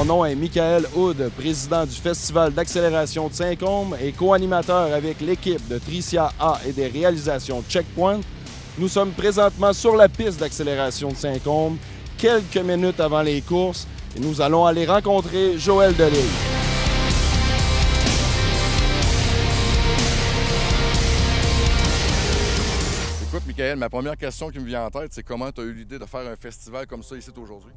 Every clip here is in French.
Mon nom est Michael Hood, président du Festival d'accélération de Saint-Côme et co-animateur avec l'équipe de Tricia A et des réalisations Checkpoint. Nous sommes présentement sur la piste d'accélération de Saint-Côme, quelques minutes avant les courses, et nous allons aller rencontrer Joël Delisle. Écoute, Michael, ma première question qui me vient en tête, c'est comment tu as eu l'idée de faire un festival comme ça ici aujourd'hui?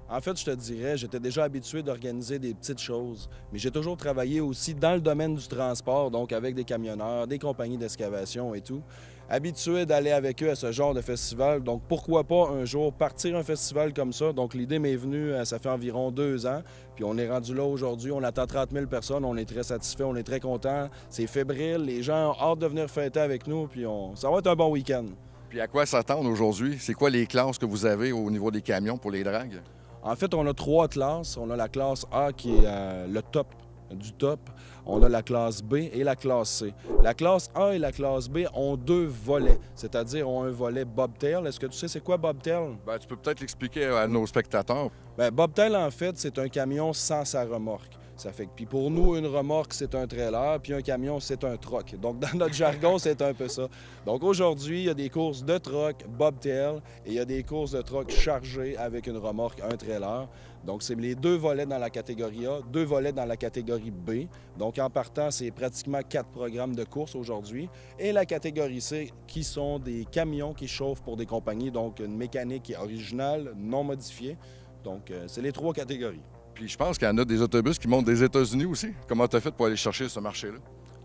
En fait, je te dirais, j'étais déjà habitué d'organiser des petites choses, mais j'ai toujours travaillé aussi dans le domaine du transport, donc avec des camionneurs, des compagnies d'excavation et tout. Habitué d'aller avec eux à ce genre de festival, donc pourquoi pas un jour partir un festival comme ça? Donc l'idée m'est venue, ça fait environ 2 ans, puis on est rendu là aujourd'hui, on attend 30 000 personnes, on est très satisfait, on est très content, c'est fébrile, les gens ont hâte de venir fêter avec nous, puis ça va être un bon week-end. Puis à quoi s'attendre aujourd'hui? C'est quoi les classes que vous avez au niveau des camions pour les dragues? En fait, on a 3 classes. On a la classe A qui est le top du top. On a la classe B et la classe C. La classe A et la classe B ont 2 volets, c'est-à-dire ont un volet bobtail. Est-ce que tu sais c'est quoi bobtail? Bien, tu peux peut-être l'expliquer à nos spectateurs. Bien, bobtail, en fait, c'est un camion sans sa remorque. Ça fait que, puis pour nous, une remorque, c'est un trailer, puis un camion, c'est un troc. Donc, dans notre jargon, c'est un peu ça. Donc, aujourd'hui, il y a des courses de troc bobtail et il y a des courses de troc chargées avec une remorque, un trailer. Donc, c'est les 2 volets dans la catégorie A, 2 volets dans la catégorie B. Donc, en partant, c'est pratiquement 4 programmes de course aujourd'hui. Et la catégorie C, qui sont des camions qui chauffent pour des compagnies, donc une mécanique originale, non modifiée. Donc, c'est les 3 catégories. Puis je pense qu'il y en a des autobus qui montent des États-Unis aussi. Comment tu as fait pour aller chercher ce marché-là?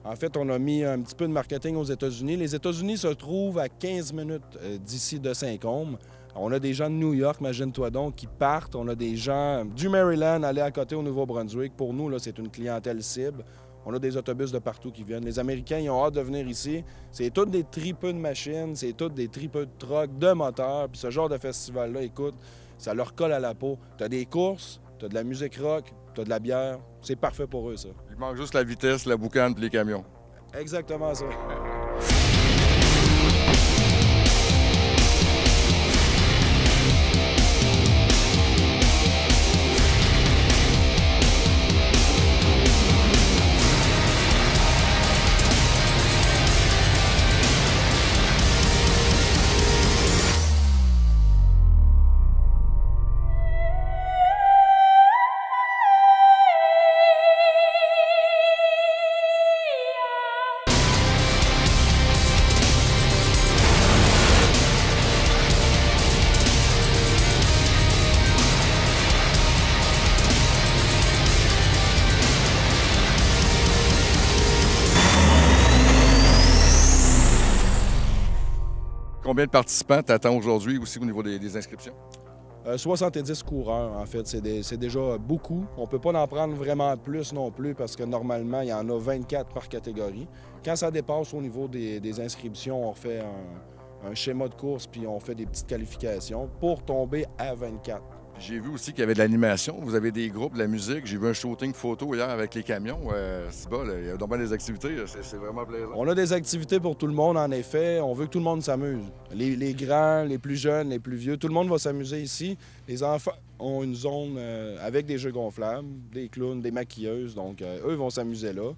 En fait, on a mis un petit peu de marketing aux États-Unis. Les États-Unis se trouvent à 15 minutes d'ici de Saint-Côme. On a des gens de New York, imagine-toi donc, qui partent. On a des gens du Maryland, aller à côté au Nouveau-Brunswick. Pour nous, là, c'est une clientèle cible. On a des autobus de partout qui viennent. Les Américains, ils ont hâte de venir ici. C'est toutes des tripeux de machines, c'est toutes des tripeux de trucks, de moteurs. Puis ce genre de festival-là, écoute, ça leur colle à la peau. Tu as des courses, tu as de la musique rock, tu as de la bière. C'est parfait pour eux, ça. Il manque juste la vitesse, la boucane et les camions. Exactement ça. Combien de participants t'attends aujourd'hui aussi au niveau des inscriptions? 70 coureurs, en fait. C'est déjà beaucoup. On ne peut pas en prendre vraiment plus non plus parce que normalement, il y en a 24 par catégorie. Quand ça dépasse au niveau des inscriptions, on fait un schéma de course puis on fait des petites qualifications pour tomber à 24. J'ai vu aussi qu'il y avait de l'animation. Vous avez des groupes, de la musique. J'ai vu un shooting photo hier avec les camions. C'est bas, là. Il y a donc bien des activités. C'est vraiment plaisant. On a des activités pour tout le monde, en effet. On veut que tout le monde s'amuse. Les grands, les plus jeunes, les plus vieux, tout le monde va s'amuser ici. Les enfants ont une zone avec des jeux gonflables, des clowns, des maquilleuses. Donc, eux vont s'amuser là.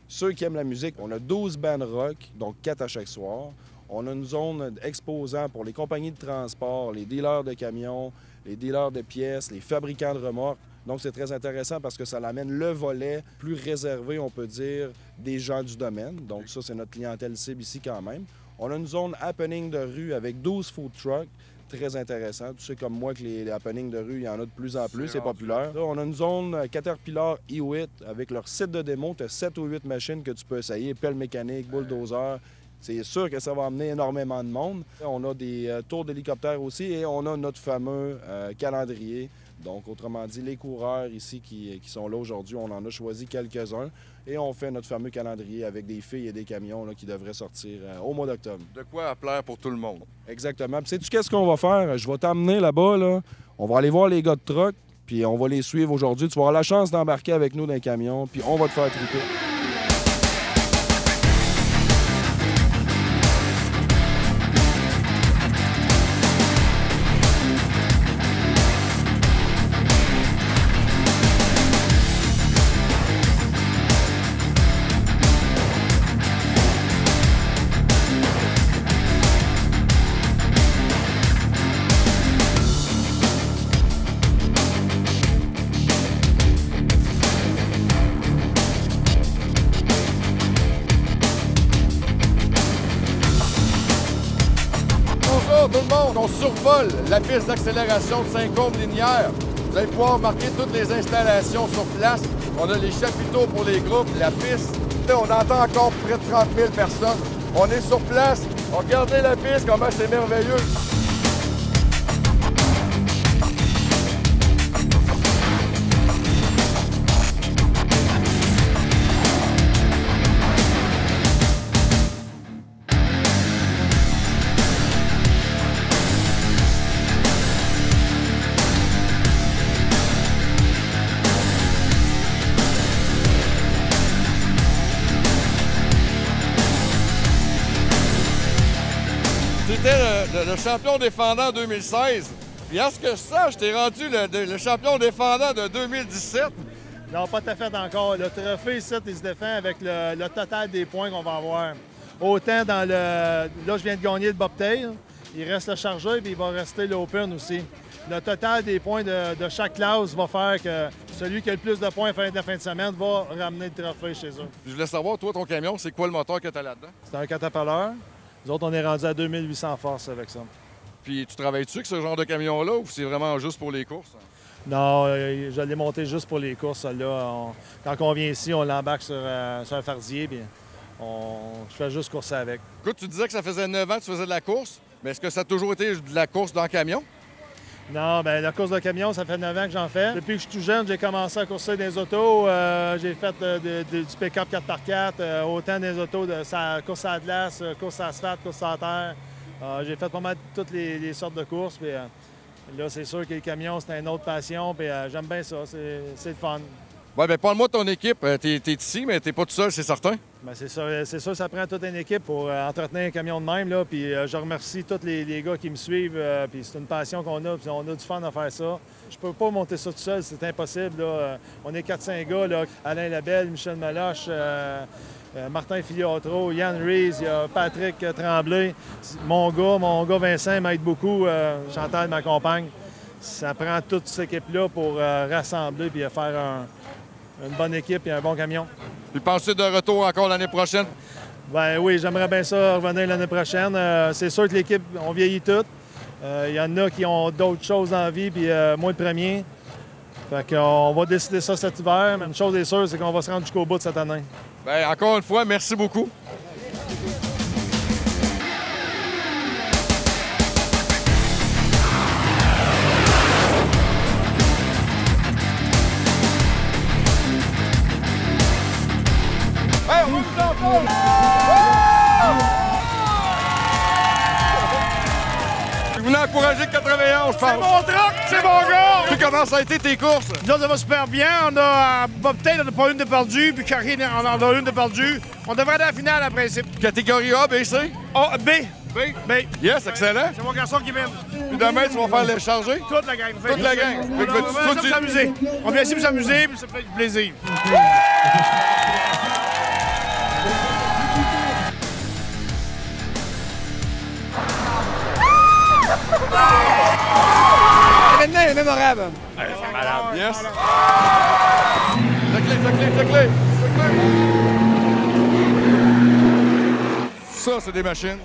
Ceux qui aiment la musique, on a 12 bandes rock, donc 4 à chaque soir. On a une zone exposant pour les compagnies de transport, les dealers de camions, les dealers de pièces, les fabricants de remorques. Donc, c'est très intéressant parce que ça l'amène le volet plus réservé, on peut dire, des gens du domaine. Donc, ça, c'est notre clientèle cible ici quand même. On a une zone happening de rue avec 12 food trucks. Très intéressant. Tu sais comme moi que les happenings de rue, il y en a de plus en plus, c'est populaire. Là, on a une zone Caterpillar E8 avec leur site de démo. Tu as 7 ou 8 machines que tu peux essayer, pelle mécanique, bulldozer. C'est sûr que ça va amener énormément de monde. On a des tours d'hélicoptère aussi et on a notre fameux calendrier. Donc, autrement dit, les coureurs ici qui sont là aujourd'hui, on en a choisi quelques-uns et on fait notre fameux calendrier avec des filles et des camions là, qui devraient sortir au mois d'octobre. De quoi plaire pour tout le monde. Exactement. Puis sais-tu qu'est-ce qu'on va faire? Je vais t'emmener là-bas, là. On va aller voir les gars de truck, puis on va les suivre aujourd'hui. Tu vas avoir la chance d'embarquer avec nous dans un camion, puis on va te faire triper. ça, tout le monde, on survole la piste d'accélération de Saint-Côme-Linière. Vous allez pouvoir marquer toutes les installations sur place. On a les chapiteaux pour les groupes, la piste. Là, on entend encore près de 30 000 personnes. On est sur place. Regardez la piste, comment c'est merveilleux. C'était le champion défendant en 2016. Puis à ce que je sache, t'es rendu le champion défendant de 2017. Non, pas tout à fait encore. Le trophée, ici, il se défend avec le total des points qu'on va avoir. Autant dans le... Là, je viens de gagner le bobtail. Il reste le chargeur et il va rester l'open aussi. Le total des points de chaque classe va faire que celui qui a le plus de points à la fin de semaine va ramener le trophée chez eux. Je voulais savoir, toi, ton camion, c'est quoi le moteur que t'as là-dedans? C'est un Caterpillar. Nous autres, on est rendu à 2800 forces avec ça. Puis tu travailles-tu avec ce genre de camion-là ou c'est vraiment juste pour les courses? Non, je l'ai monté juste pour les courses, celle-là. Quand on vient ici, on l'embarque sur un fardier, puis je fais juste courser avec. Écoute, tu disais que ça faisait 9 ans que tu faisais de la course, mais est-ce que ça a toujours été de la course dans le camion? Non, bien, la course de camion, ça fait 9 ans que j'en fais. Depuis que je suis tout jeune, j'ai commencé à courser des autos. J'ai fait du pick-up 4x4, autant des autos de course à glace, course à asphalte, course à terre. J'ai fait pas mal toutes les sortes de courses. Puis, là, c'est sûr que les camions, c'est une autre passion. Puis j'aime bien ça. C'est le fun. Oui, bien, parle-moi de ton équipe. T'es ici, mais t'es pas tout seul, c'est certain. Bien, c'est sûr, ça prend toute une équipe pour entretenir un camion de même. Là. Puis je remercie tous les gars qui me suivent. Puis c'est une passion qu'on a. Puis on a du fun à faire ça. Je peux pas monter ça tout seul, c'est impossible. Là. On est 4-5 gars. Là. Alain Labelle, Michel Meloche, Martin Filiotro, Yann Rees, il y a Patrick Tremblay. Mon gars Vincent m'aide beaucoup. Chantal m'accompagne. Ça prend toute cette équipe-là pour rassembler et faire une bonne équipe et un bon camion. Puis penses-tu de retour encore l'année prochaine? Bien oui, j'aimerais bien ça revenir l'année prochaine. C'est sûr que l'équipe, on vieillit toutes. Il y en a qui ont d'autres choses en vie, puis moi le premier. Fait qu'on va décider ça cet hiver. Mais une chose est sûre, c'est qu'on va se rendre jusqu'au bout de cette année. Bien, encore une fois, merci beaucoup. Hey, on va vous entendre! Vous venez encourager le 91, je pense. C'est mon truck, c'est mon gars! Puis comment ça a été tes courses? Nous autres, ça va super bien. On a Bobtail, on n'a pas une de perdue, puis Carré, on en a une de perdue. On devrait aller à la finale, en principe. Catégorie A, B, C? A, B. B? B. Yes, excellent. C'est mon garçon qui mène. Puis demain, tu vas faire les charger? Toute la gang. Toute la gang. Fait que On vient ici pour s'amuser. On vient ici pour s'amuser, puis ça fait du plaisir. Événement est mémorable. C'est malade. Yes. La clé. Ça, c'est des machines.